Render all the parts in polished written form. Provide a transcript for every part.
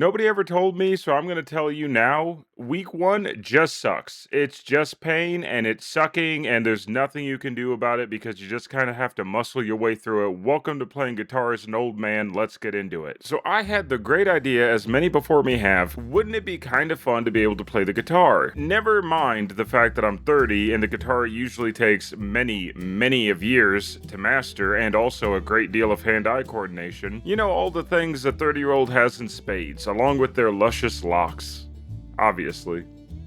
Nobody ever told me, so I'm gonna tell you now. Week one just sucks. It's just pain and it's sucking, and there's nothing you can do about it because you just kind of have to muscle your way through it. Welcome to playing guitar as an old man. Let's get into it. So I had the great idea, as many before me have, wouldn't it be kind of fun to be able to play the guitar? Never mind the fact that I'm 30 and the guitar usually takes many of years to master, and also a great deal of hand-eye coordination. You know, all the things a 30-year-old has in spades, along with their luscious locks, obviously.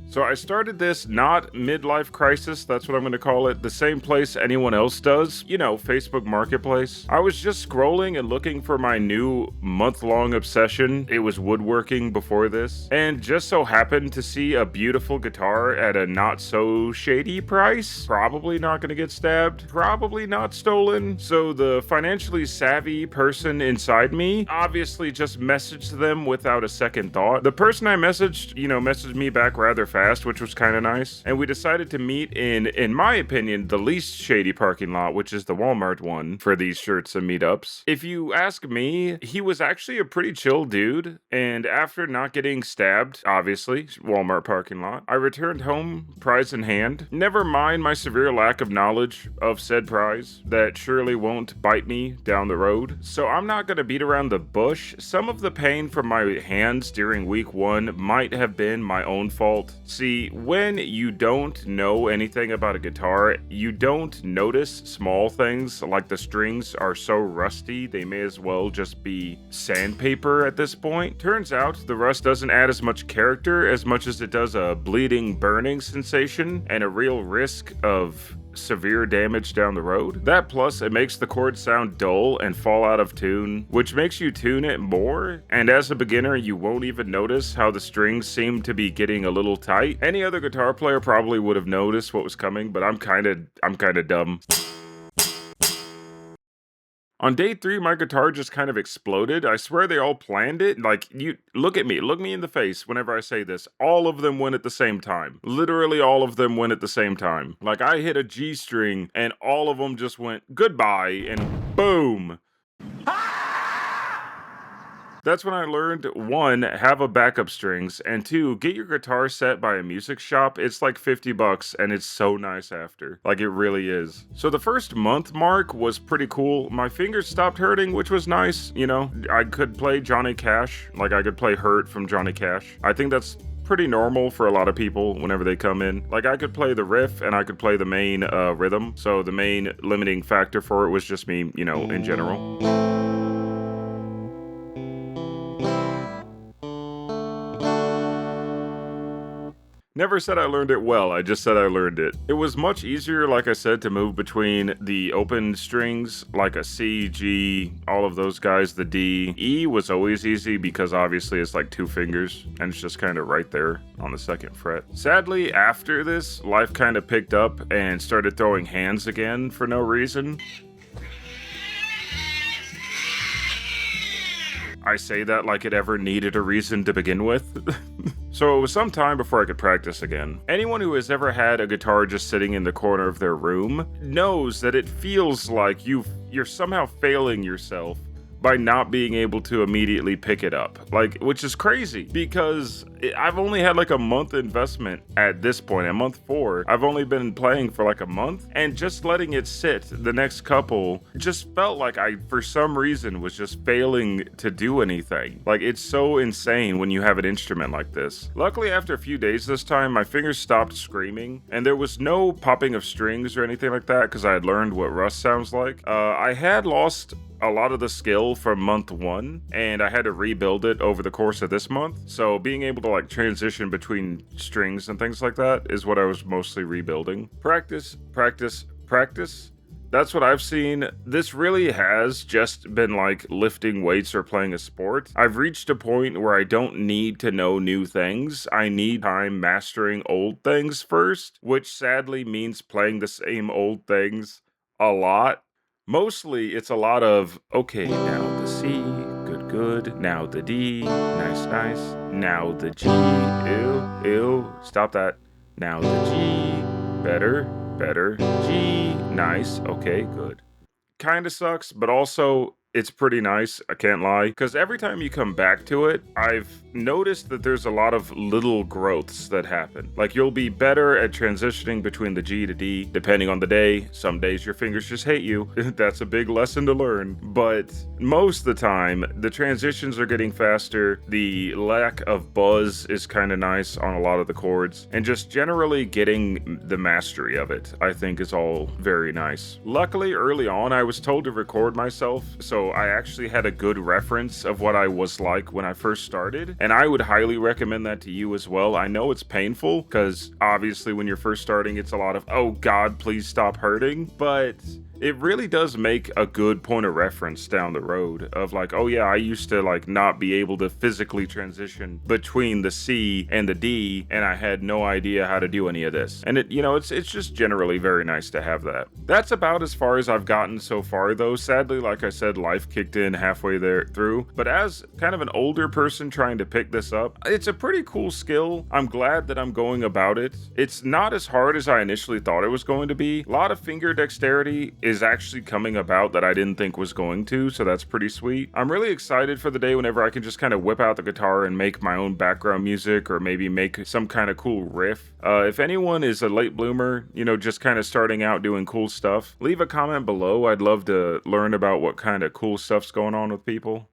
So I started this not midlife crisis, that's what I'm going to call it, the same place anyone else does, you know, Facebook Marketplace. I was just scrolling and looking for my new month-long obsession. It was woodworking before this, and just so happened to see a beautiful guitar at a not so shady price. Probably not going to get stabbed, probably not stolen. So the financially savvy person inside me obviously just messaged them without a second thought. The person I messaged, messaged me back rather fast, which was kind of nice. And we decided to meet in my opinion, the least shady parking lot, which is the Walmart one for these shirts and meetups. If you ask me, he was actually a pretty chill dude. And after not getting stabbed, obviously, Walmart parking lot, I returned home, prize in hand. Never mind my severe lack of knowledge of said prize that surely won't bite me down the road. So I'm not going to beat around the bush. Some of the pain from my hands during week one might have been my own fault. See, when you don't know anything about a guitar, you don't notice small things like the strings are so rusty they may as well just be sandpaper at this point. Turns out the rust doesn't add as much character as much as it does a bleeding, burning sensation and a real risk of severe damage down the road. That plus it makes the chords sound dull and fall out of tune, which makes you tune it more, and as a beginner you won't even notice how the strings seem to be getting a little tight. Any other guitar player probably would have noticed what was coming, but I'm kind of dumb. On day 3, my guitar just kind of exploded. I swear they all planned it. Like, you look me in the face whenever I say this. All of them went at the same time. Literally all of them went at the same time. Like, I hit a G string and all of them just went goodbye and boom. That's when I learned, 1, have a backup strings, and 2, get your guitar set by a music shop. It's like $50 and it's so nice after. Like, it really is. So the first month mark was pretty cool. My fingers stopped hurting, which was nice, I could play Johnny Cash, like I could play Hurt from Johnny Cash. I think that's pretty normal for a lot of people whenever they come in. Like, I could play the riff and I could play the main rhythm. So the main limiting factor for it was just me, in general. Never said I learned it well, I just said I learned it. It was much easier, like I said, to move between the open strings, like a C, G, all of those guys, the D. E was always easy because obviously it's like 2 fingers, and it's just kind of right there on the 2nd fret. Sadly, after this, life kind of picked up and started throwing hands again for no reason. I say that like it ever needed a reason to begin with. So it was some time before I could practice again. Anyone who has ever had a guitar just sitting in the corner of their room knows that it feels like you're somehow failing yourself by not being able to immediately pick it up. Like, which is crazy because I've only had like a month investment at this point. At month 4, I've only been playing for like a month, and just letting it sit the next couple just felt like I, for some reason, was just failing to do anything. Like, it's so insane when you have an instrument like this. Luckily, after a few days this time, my fingers stopped screaming, and there was no popping of strings or anything like that because I had learned what rust sounds like. I had lost a lot of the skill from month 1, and I had to rebuild it over the course of this month. So being able to like transition between strings and things like that is what I was mostly rebuilding. Practice. That's what I've seen. This really has just been like lifting weights or playing a sport. I've reached a point where I don't need to know new things. I need time mastering old things first, which sadly means playing the same old things a lot. Mostly, it's a lot of, okay, now the C, good, now the D, nice, now the G, ew, stop that, now the G, better, G, nice, okay, good. Kinda sucks, but also, It's pretty nice, I can't lie, because every time you come back to it, I've noticed that there's a lot of little growths that happen. Like you'll be better at transitioning between the G to D, depending on the day. Some days your fingers just hate you. That's a big lesson to learn. But most of the time, the transitions are getting faster. The lack of buzz is kind of nice on a lot of the chords. And just generally getting the mastery of it, I think is all very nice. Luckily, early on, I was told to record myself, so I actually had a good reference of what I was like when I first started, and I would highly recommend that to you as well. I know it's painful, because obviously when you're first starting, it's a lot of, oh god, please stop hurting, but it really does make a good point of reference down the road of like, oh yeah, I used to like not be able to physically transition between the C and the D, and I had no idea how to do any of this. And it's just generally very nice to have that. That's about as far as I've gotten so far though. Sadly, like I said, life kicked in halfway there through. But as kind of an older person trying to pick this up, it's a pretty cool skill. I'm glad that I'm going about it. It's not as hard as I initially thought it was going to be. A lot of finger dexterity is actually coming about that I didn't think was going to, so that's pretty sweet. I'm really excited for the day whenever I can just kind of whip out the guitar and make my own background music, or maybe make some kind of cool riff. If anyone is a late bloomer, just kind of starting out doing cool stuff, leave a comment below. I'd love to learn about what kind of cool stuff's going on with people.